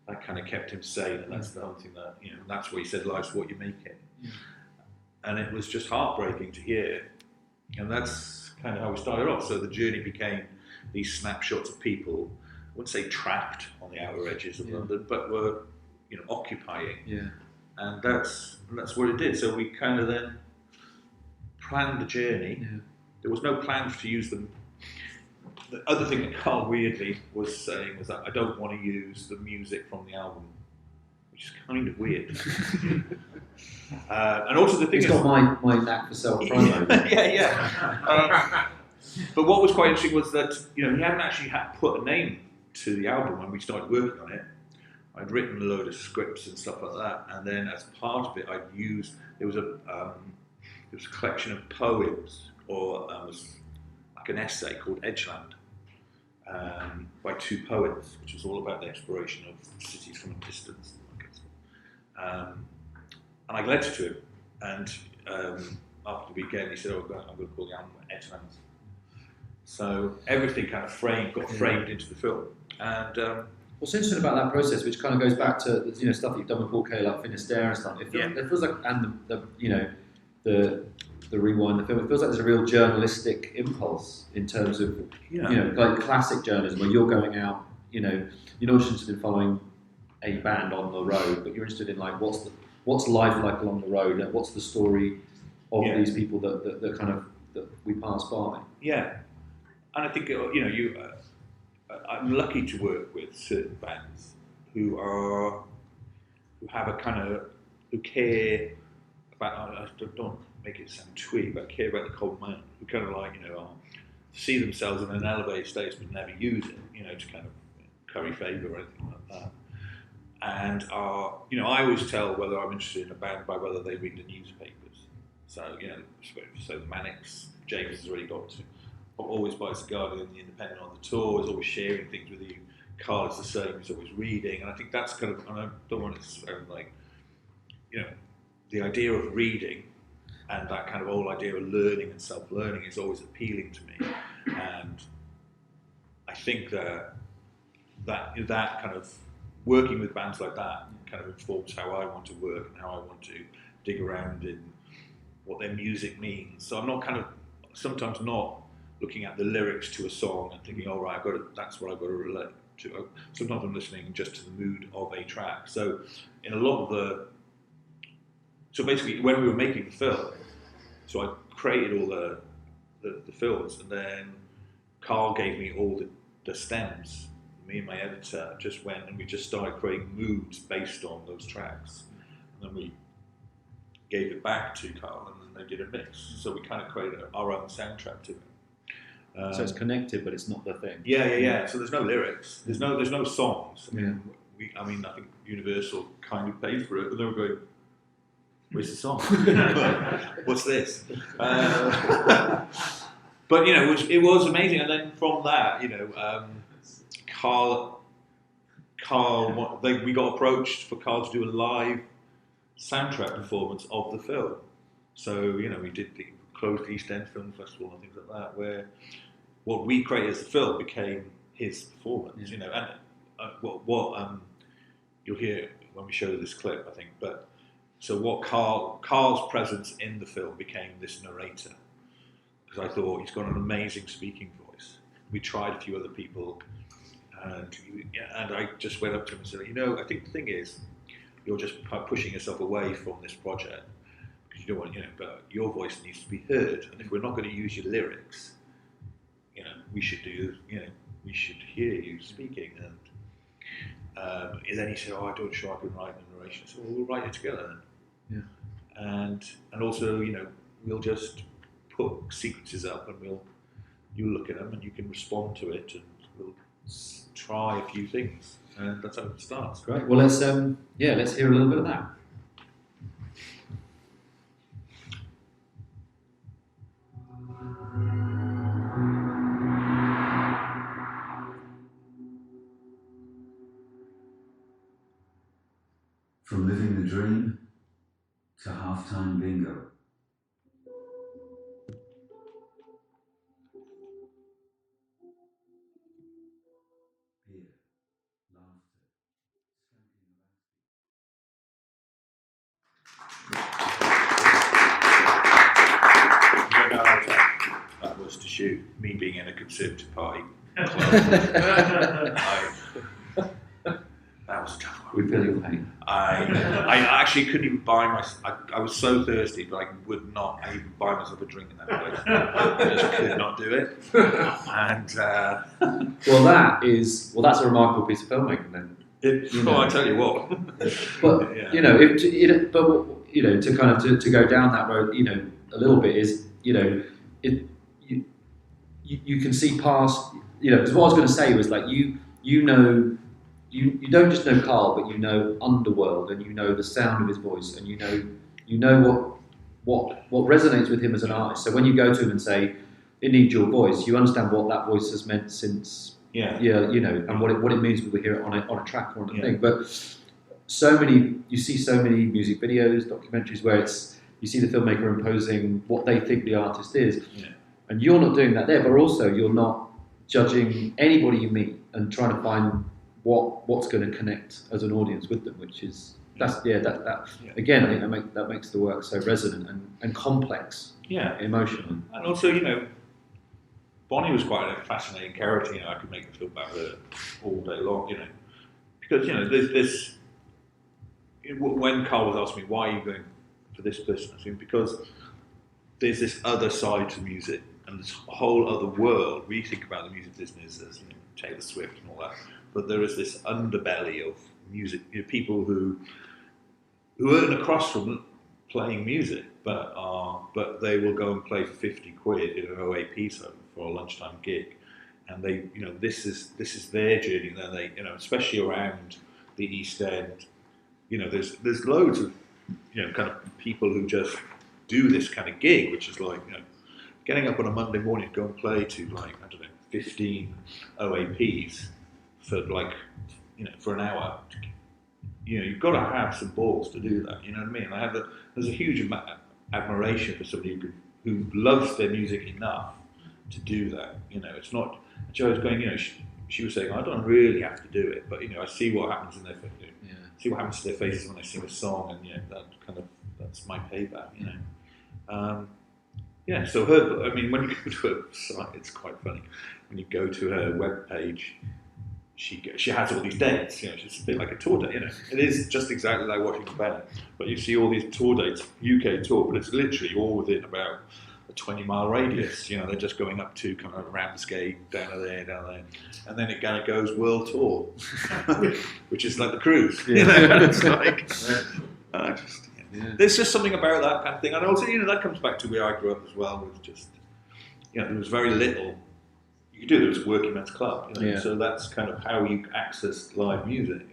Speaker 4: That kind of kept him sane, and that's the only thing that, that's where he said life's what you make it. Yeah. And it was just heartbreaking to hear. And that's kind of how we started off. So the journey became these snapshots of people, I wouldn't say trapped on the outer edges of London, but were, occupying. Yeah. And that's what it did. So we kind of then planned the journey. Yeah. There was no plan to use them. The other thing that Carl weirdly was saying was that I don't want to use the music from the album, which is kind of weird. And also the thing
Speaker 3: He's got my knack for self-promo.
Speaker 4: Yeah. But what was quite interesting was that he hadn't actually put a name to the album when we started working on it. I'd written a load of scripts and stuff like that, and then as part of it, there was a collection of poems. Or was like an essay called Edgeland by 2 poets, which was all about the exploration of cities from a distance. And I led to him, and after the weekend he said, I'm going to call the album Edgeland. So everything kind of got framed into the film. And
Speaker 3: what's interesting about that process, which kind of goes back to stuff you've done with Paul Carey, like Finisterre and stuff, it feels like, and the rewind the film, it feels like there's a real journalistic impulse in terms of like classic journalism, where you're going out, you're not interested in following a band on the road, but you're interested in like what's life like along the road, and what's the story of these people that kind of that we pass by.
Speaker 4: Yeah, and I think I'm lucky to work with certain bands who care about. I don't make it sound twee, but care about the common man, who kind of like see themselves in an elevated state but never use it, to kind of curry favour or anything like that. And I always tell whether I'm interested in a band by whether they read the newspapers. So so the Mannix, James has already got to always buys the Guardian, the Independent on the tour, is always sharing things with you. Carl is the same, he's always reading, and I think that's kind of, and I don't want it to sound like, the idea of reading and that kind of whole idea of learning and self-learning is always appealing to me, and I think that kind of working with bands like that kind of informs how I want to work and how I want to dig around in what their music means. So I'm not sometimes not looking at the lyrics to a song and thinking, oh right, that's what I've got to relate to. Sometimes I'm listening just to the mood of a track. So in a lot of so basically when we were making the film, so I created all the films, and then Carl gave me all the stems. Me and my editor just went and we just started creating moods based on those tracks, and then we gave it back to Carl, and then they did a mix. So we kind of created our own soundtrack to it.
Speaker 3: So it's connected, but it's not the thing.
Speaker 4: Yeah. So there's no lyrics. There's no songs. I mean, I think Universal kind of paid for it, but they were going, "Where's the song? What's this?" But it was amazing. And then from that, Carl, we got approached for Carl to do a live soundtrack performance of the film. So we did the closed East End Film Festival and things like that, where what we created as the film became his performance. And what you'll hear when we show this clip, I think. But so what Carl's presence in the film became this narrator, because I thought he's got an amazing speaking voice. We tried a few other people, and I just went up to him and said, I think the thing is, you're just pushing yourself away from this project because you don't want, but your voice needs to be heard. And if we're not going to use your lyrics, we should we should hear you speaking. And then he said, I don't sure I can write the narration. So we'll write it together then. Yeah. And also, we'll just put sequences up and you'll look at them and you can respond to it, and we'll try a few things. And that's how it starts.
Speaker 3: Great. Well, let's hear a little bit of that.
Speaker 8: From living the dream to halftime bingo. Beer, laughter,
Speaker 4: That was to shoot me being in a Conservative Party club. That was a tough one.
Speaker 3: We feel your pain.
Speaker 4: I actually couldn't even buy I was so thirsty, but I would not even buy myself a drink in that place. I just could not do it. And
Speaker 3: that's a remarkable piece of filmmaking then.
Speaker 4: I tell you what.
Speaker 3: But to kind of to go down that road, a little bit is you can see past, because what I was going to say was like you don't just know Carl, but you know Underworld, and you know the sound of his voice, and you know what resonates with him as an artist. So when you go to him and say, "It needs your voice," you understand what that voice has meant since and what it means when we hear it on a track or on a thing. But you see so many music videos, documentaries where you see the filmmaker imposing what they think the artist is, and you're not doing that there, but also you're not judging anybody you meet and trying to find what's going to connect as an audience with them, which is again, I think that makes the work so resonant and complex, emotional.
Speaker 4: And also, Bonnie was quite a fascinating character. I could make a film about her all day long, because there's this. When Carl was asking me, why are you going for this person, I think because there's this other side to music and this whole other world. We think about the music business as Taylor Swift and all that, but there is this underbelly of music. People who earn across from playing music, but they will go and play for 50 quid in an OAP zone for a lunchtime gig, and they, this is their journey. And then they, especially around the East End, there's loads of, kind of people who just do this kind of gig, which is like, getting up on a Monday morning to go and play to like, I don't know, 15 OAPs for like, for an hour. You've got to have some balls to do that. You know what I mean? There's a huge admiration for somebody who loves their music enough to do that. It's not. Jo was going. She was saying, I don't really have to do it, but I see what happens in their see what happens to their faces when they sing a song, and that's my payback. So when you go to her site, it's quite funny. When you go to her webpage, she has all these dates. She's a bit like a tour date. It is just exactly like watching a band, but you see all these tour dates, UK tour, but it's literally all within about a 20-mile radius. They're just going up to kind of Ramsgate, down there, and then it kind of goes world tour, which is like the cruise. It's like there's just something about that kind of thing, and also that comes back to where I grew up as well. With just there was very little you could do. There was a working men's club, so that's kind of how you accessed live music.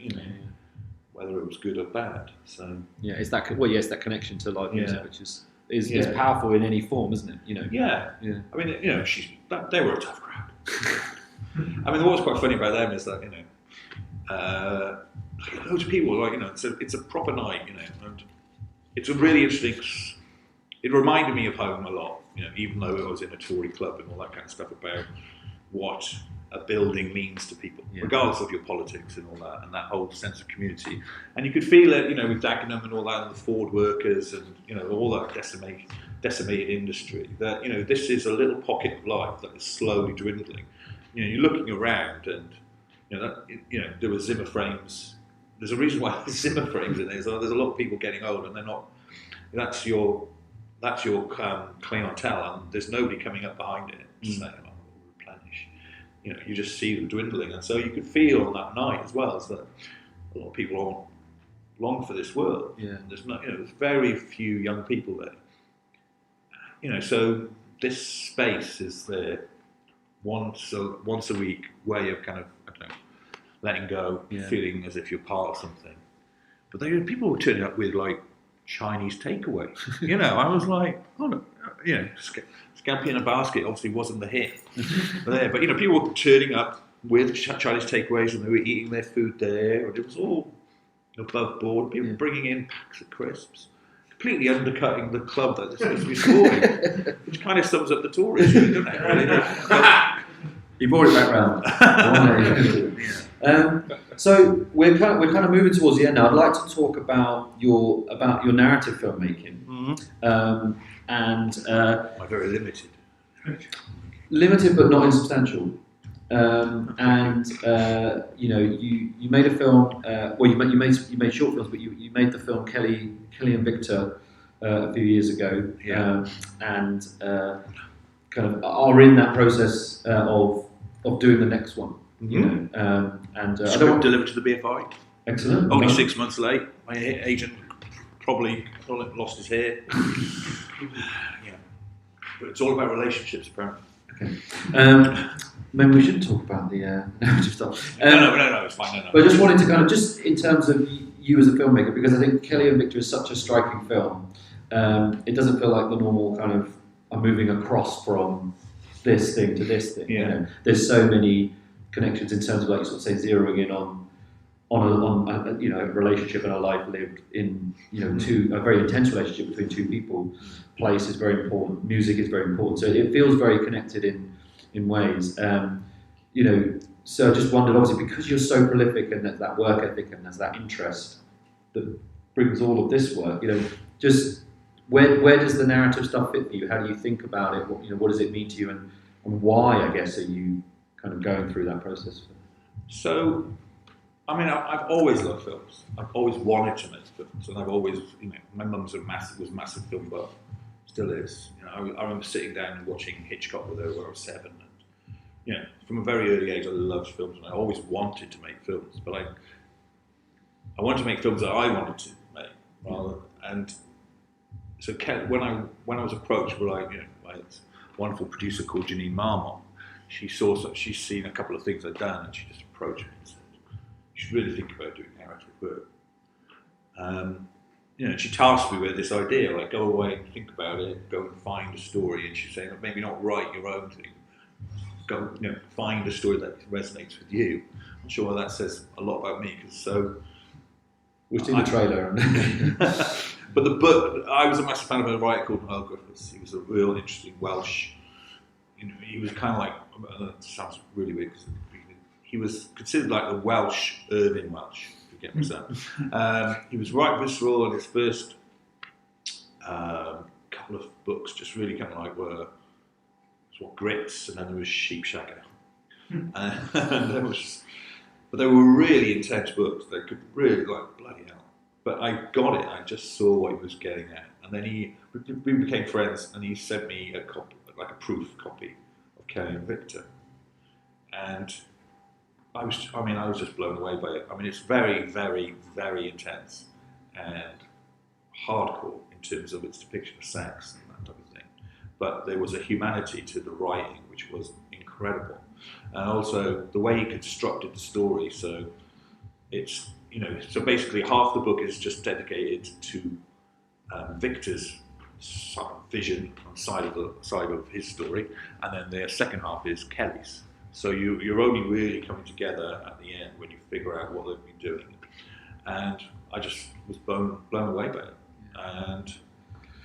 Speaker 4: Whether it was good or bad. So
Speaker 3: it's that it's that connection to live music, which is powerful in any form, isn't it?
Speaker 4: Yeah. I mean, they were a tough crowd. I mean, what's quite funny about them is that loads of people it's a proper night, and it's a really interesting. It reminded me of home a lot, even though I was in a Tory club and all that kind of stuff about what a building means to people, regardless of your politics and all that, and that whole sense of community. And you could feel it, with Dagenham and all that, and the Ford workers, and all that decimated industry. That this is a little pocket of life that is slowly dwindling. You're looking around, and there were Zimmer frames. There's a reason why there's Zimmer frames in there. So there's a lot of people getting old, and they're not. That's your clientele, and there's nobody coming up behind it saying, replenish. You just see them dwindling, and so you could feel on that night as well as that a lot of people aren't long for this world. There's there's very few young people there. So this space is the once a week way of kind of letting go, feeling as if you're part of something. But people were turning up with like Chinese takeaway. I was like, oh no, scampi in a basket obviously wasn't the hit there, but people were turning up with Chinese takeaways, and they were eating their food there, and it was all above board. People bringing in packs of crisps, completely undercutting the club that they're supposed to be supporting, which kind of sums up the tour issue, doesn't it? Really?
Speaker 3: You brought it back round. So we're kind of moving towards the end now. I'd like to talk about your narrative filmmaking, and
Speaker 4: very limited.
Speaker 3: Limited, but not insubstantial. And you made a film. You made short films, but you made the film Kelly and Victor a few years ago, and kind of are in that process of doing the next one. And
Speaker 4: I don't want to deliver to the BFI.
Speaker 3: Excellent.
Speaker 4: Only 6 months late. My agent probably lost his hair. But it's all about relationships, apparently.
Speaker 3: Okay. Maybe we shouldn't talk about the narrative stuff.
Speaker 4: No, it's fine. No.
Speaker 3: But I just wanted to kind of, just in terms of you as a filmmaker, because I think Kelly and Victor is such a striking film. It doesn't feel like the normal kind of I'm moving across from this thing to this thing. There's so many connections in terms of, like you sort of say, zeroing in on a relationship and a life lived in a very intense relationship between two people. Place is very important. Music is very important. So it feels very connected in ways. So I just wondered, obviously, because you're so prolific and there's that work ethic and there's that interest that brings all of this work. Just where does the narrative stuff fit for you? How do you think about it? What does it mean to you, and why, I guess, are you kind of going through that process?
Speaker 4: So, I mean, I've always loved films. I've always wanted to make films, and I've always, my mum's was a massive film buff, still is. I remember sitting down and watching Hitchcock with her when I was 7. And, from a very early age, I loved films, and I always wanted to make films. But I wanted to make films that I wanted to make, and so when I was approached by by this wonderful producer called Jeanie Marmont, she's seen a couple of things I'd done, and she just approached me and said, "You should really think about doing narrative work." she tasked me with this idea, like go away and think about it, go and find a story, and she's saying, maybe not write your own thing, go, find a story that resonates with you. I'm sure that says a lot about me, because
Speaker 3: we've seen the trailer.
Speaker 4: But the book, I was a massive fan of a writer called Mark Wooldridge. He was a real interesting Welsh. He was kind of like, that sounds really weird, because he was considered like the Welsh Irving Welsh. Get he was right visceral, and his first couple of books just really kind of like were Grits, and then there was Sheep Shagger, and there was, but they were really intense books. They could really like bloody hell. But I got it. I just saw what he was getting at, and then we became friends, and he sent me a copy, like a proof copy of Carey and Victor, and I was just blown away by it. I mean, it's very, very, very intense and hardcore in terms of its depiction of sex and that type of thing. But there was a humanity to the writing which was incredible, and also the way he constructed the story. So it's so basically half the book is just dedicated to Victor's vision on side of his story, and then the second half is Kelly's. So you're only really coming together at the end when you figure out what they've been doing, and I just was blown away by it. And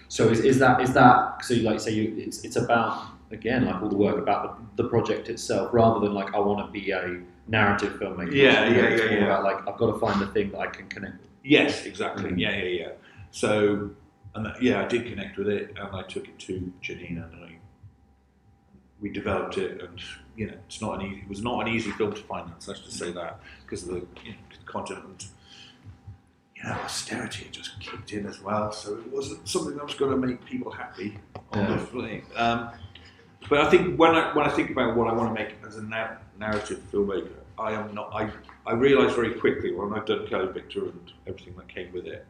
Speaker 3: so is that so? Like say it's about, again, like all the work about the project itself, rather than like I want to be a narrative filmmaker. It's more about like I've got to find the thing that I can connect with.
Speaker 4: Yes, exactly. Mm-hmm. Yeah. So I did connect with it, and I took it to Jeanie, and we developed it, and it was not an easy film to finance. Let's just say that, because of the content and austerity just kicked in as well. So it wasn't something that was going to make people happy. Obviously, but I think when I think about what I want to make as a narrative filmmaker, I realised very quickly when I've done Carey Victor and everything that came with it.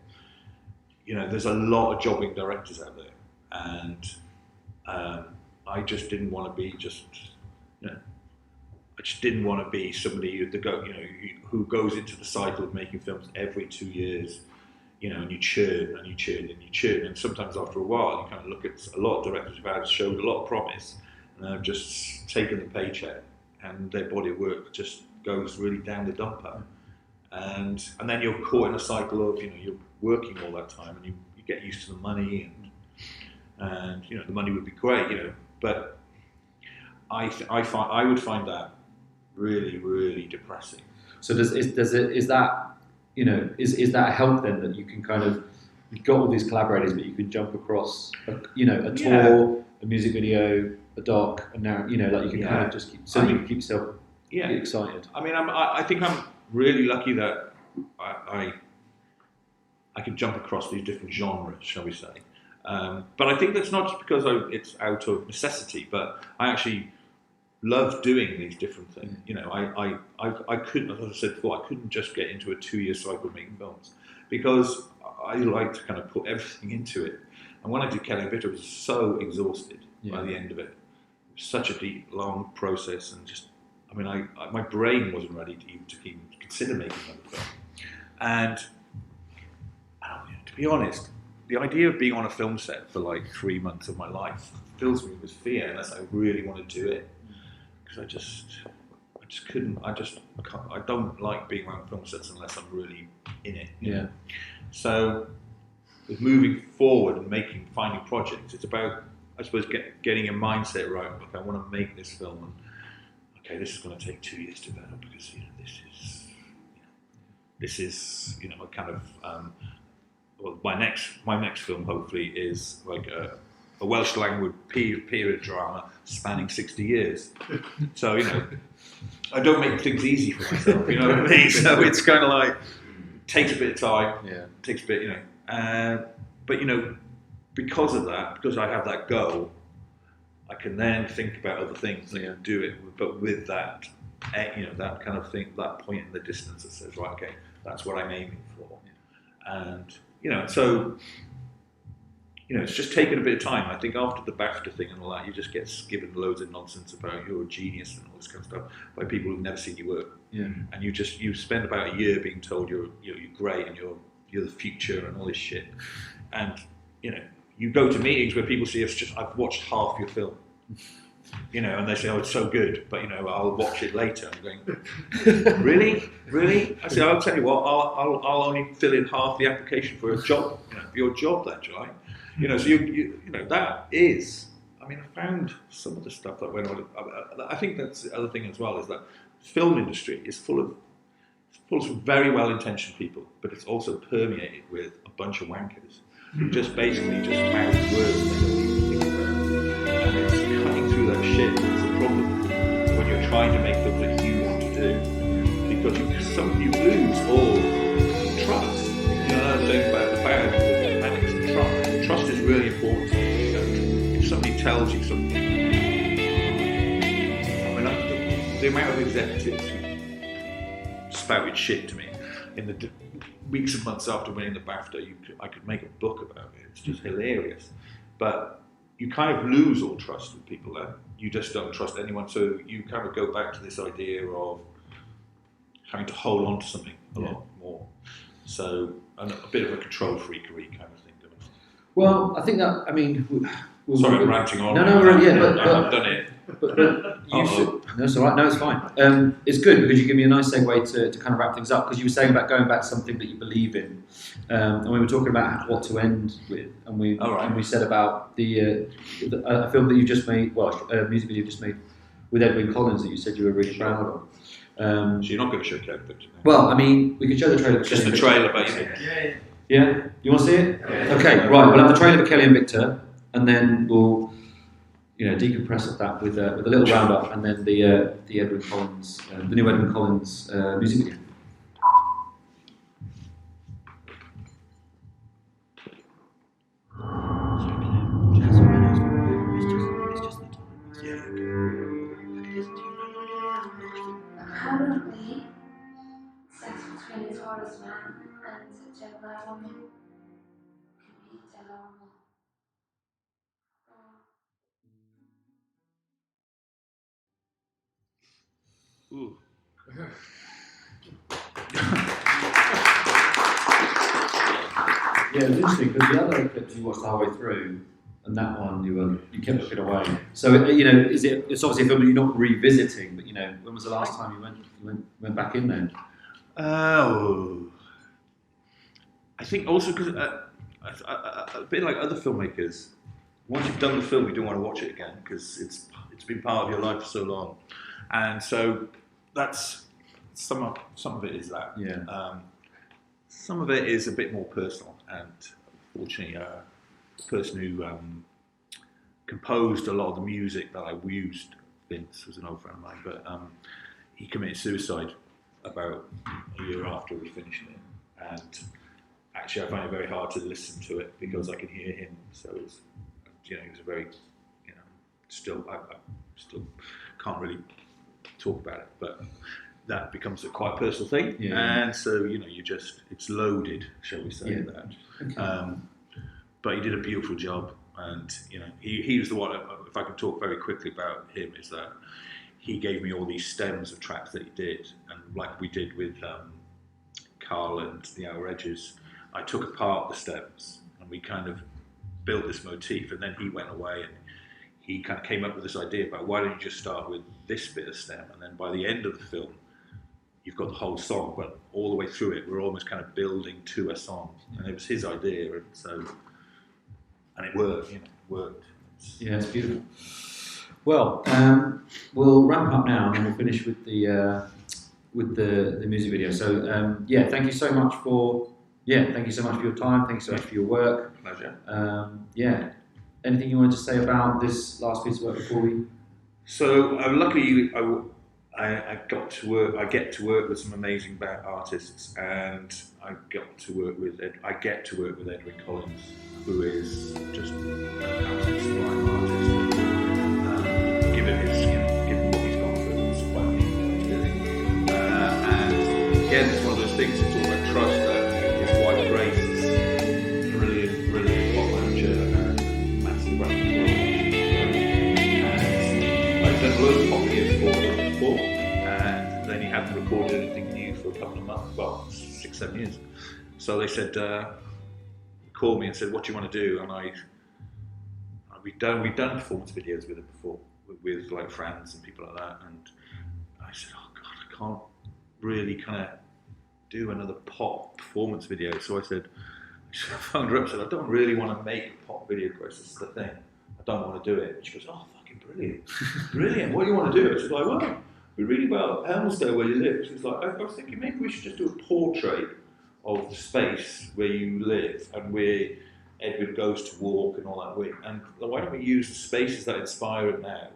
Speaker 4: There's a lot of jobbing directors out there, and I just didn't want to be I just didn't want to be somebody who goes into the cycle of making films every 2 years, and you churn and you churn and you churn, and sometimes after a while you kind of look at a lot of directors who've had showed a lot of promise, and they've just taken the paycheck, and their body of work just goes really down the dumper, and then you're caught in a cycle of you're working all that time, and you get used to the money, and the money would be great, but I would find that really, really depressing.
Speaker 3: So is that a help then, that you can kind of, you've got all these collaborators, but you can jump across a tour, a music video, a doc, and now like you can kind of just keep yourself excited.
Speaker 4: I mean, I think I'm really lucky that I can jump across these different genres, shall we say. But I think that's not just because it's out of necessity, but I actually love doing these different things. I couldn't, as I said before, I couldn't just get into a 2-year cycle of making films, because I like to kind of put everything into it. And when I did Carey and Victor, I was so exhausted by the end of it. It was such a deep, long process, and just, my brain wasn't ready to even consider making another film. And to be honest, the idea of being on a film set for like 3 months of my life fills me with fear unless I really want to do it. Because I just couldn't. I don't like being on film sets unless I'm really in it.
Speaker 3: Yeah.
Speaker 4: So, with moving forward and finding projects, it's about, I suppose, getting your mindset right. Like, I want to make this film, and okay, this is going to take 2 years to develop, because this is a kind of. Well, my next film hopefully is like a Welsh language period drama spanning 60 years. So I don't make things easy for myself. You know what I mean? So it's kind of like takes a bit of time.
Speaker 3: Yeah.
Speaker 4: Takes a bit, but because of that, because I have that goal, I can then think about other things. I can do it, but with that, that kind of thing, that point in the distance that says, right, okay, that's what I'm aiming for, and. So, it's just taken a bit of time. I think after the BAFTA thing and all that, you just get given loads of nonsense about you're a genius and all this kind of stuff by people who've never seen you work.
Speaker 3: Yeah.
Speaker 4: And you spend about a year being told you're great and you're you're the future and all this shit. And you go to meetings where people say, I've watched half your film. And they say, oh, it's so good, but I'll watch it later. I'm going, really? I say, I'll tell you what, I'll only fill in half the application for a job, for your job then, July. So you that is. I mean, I found some of the stuff that went on. I think that's the other thing as well, is that the film industry is full of some very well-intentioned people, but it's also permeated with a bunch of wankers who just basically just mouth words and they don't even think about it. And it's cutting through that shit that's the problem when you're trying to make films that you want to do, because you lose all trust. Another thing about the band is trust. Trust is really important. If somebody tells you something, the amount of executives who spouted shit to me in the weeks and months after winning the BAFTA, I could make a book about it. It's just hilarious. But you kind of lose all trust with people then. You just don't trust anyone. So you kind of go back to this idea of having to hold on to something a lot more. So a bit of a control freakery kind of thing.
Speaker 3: Well, I think that,
Speaker 4: sorry, I'm ranting on.
Speaker 3: No, but
Speaker 4: I've done it.
Speaker 3: But you should. No, it's all right. No, it's fine. It's good because you give me a nice segue to kind of wrap things up, because you were saying about going back to something that you believe in, and we were talking about what to end with, and we said about a film that you just made, a music video you just made with Edwyn Collins that you said you were really proud of.
Speaker 4: So you're not going to show Carey Evans?
Speaker 3: Well, we could show the trailer.
Speaker 4: Just the trailer, basically.
Speaker 3: Yeah. You want to see it? Yeah. Okay. Right. We'll have the trailer for Kelly and Victor, and then we'll decompress of that with a little roundup, and then the Edwyn Collins, the new Edwyn Collins music video.
Speaker 9: Apparently, sex between the tallest man and a gentler woman can be delightful.
Speaker 4: Ooh.
Speaker 3: Yeah, it was interesting because the other clips you watched the whole way through, and that one you kept looking away. So it's obviously a film that you're not revisiting, but when was the last time you went back in there?
Speaker 4: Oh, I think also because a bit like other filmmakers, once you've done the film, you don't want to watch it again because it's been part of your life for so long, and so that's some of it is that.
Speaker 3: Yeah.
Speaker 4: Some of it is a bit more personal, and fortunately, the person who composed a lot of the music that I used, Vince, was an old friend of mine, but he committed suicide about a year after we finished it, and actually I find it very hard to listen to it because I can hear him. So it's, it was a very, still I still can't really talk about it, but that becomes a quite personal thing, and so it's loaded, shall we say that. Okay. But he did a beautiful job, and he was the one. If I can talk very quickly about him, is that he gave me all these stems of tracks that he did, and like we did with Carl and the Outer Edges, I took apart the stems and we kind of built this motif, and then he went away and he kind of came up with this idea about why don't you just start with this bit of stem, and then by the end of the film you've got the whole song, but all the way through it we're almost kind of building to a song, and it was his idea, and it worked.
Speaker 3: Yeah, it's beautiful. Well, we'll wrap up now, and then we'll finish with the music video. So thank you so much for your time. Thank you so much for your work.
Speaker 4: Pleasure.
Speaker 3: Anything you wanted to say about this last piece of work before we?
Speaker 4: So luckily, I get to work with some amazing artists, and I get to work with Edwyn Collins, who is just an absolute sublime artist. Given what he's gone through, it's quite amazing. And again, it's one of those things. It's all about trust. That his wife Grace is brilliant pop manager and massive record and I've done loads of pop videos for him before, and then he hadn't recorded anything new for a couple of months, 6-7 years. So they said, called me and said, what do you want to do? And we'd done performance videos with it before, with like friends and people like that. And I said, oh God, I can't really kind of do another pop performance video. So I said, I phoned her up and said, I don't really want to make a pop video, Chris, this is the thing. I don't want to do it. And she goes, oh, fucking brilliant. Brilliant, what do you want to do? She's like, well, we're reading about Helmsdale where you live. She's like, I was thinking maybe we should just do a portrait of the space where you live and where Edwyn goes to walk and all that way. And why don't we use the spaces that inspire it now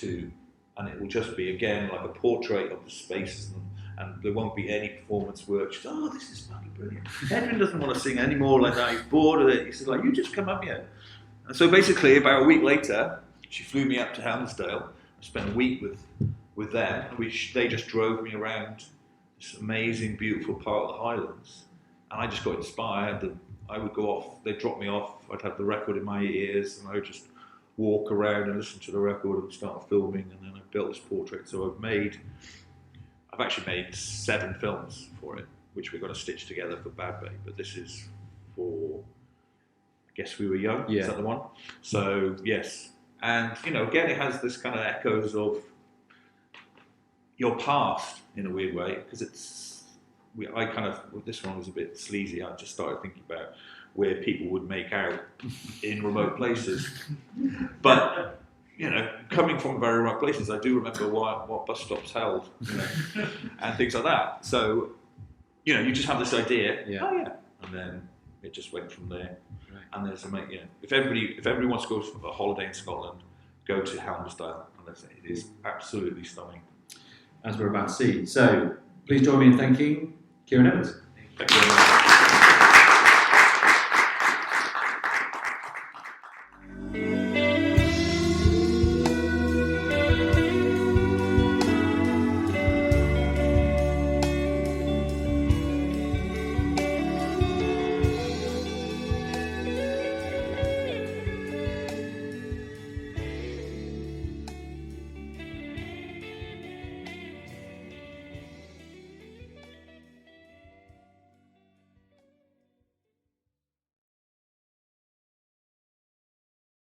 Speaker 4: and it will just be, again, like a portrait of the spaces and there won't be any performance work. She said, oh, this is fucking brilliant. Edwyn doesn't want to sing anymore like that. He's bored of it. He said, like, you just come up here. And so basically, about a week later, she flew me up to Helmsdale. I spent a week with them. They just drove me around this amazing, beautiful part of the Highlands. And I just got inspired. I would go off, they'd drop me off, I'd have the record in my ears, and I would just walk around and listen to the record and start filming, and then I built this portrait. So I've actually made 7 films for it, which we're going to stitch together for Bad Bay, but this is for I Guess We Were Young, is that the one? So, yes. And, again, it has this kind of echoes of your past in a weird way, because this one was a bit sleazy. I just started thinking about where people would make out in remote places. But, coming from very remote places, I do remember what bus stops held, and things like that. So, you just have this idea, and then it just went from there. Right. And there's if everybody wants to go for a holiday in Scotland, go to Helmsdale, and it is absolutely stunning.
Speaker 3: As we're about to see. So, please join me in thanking Kieran Evans.
Speaker 4: Thank you very much.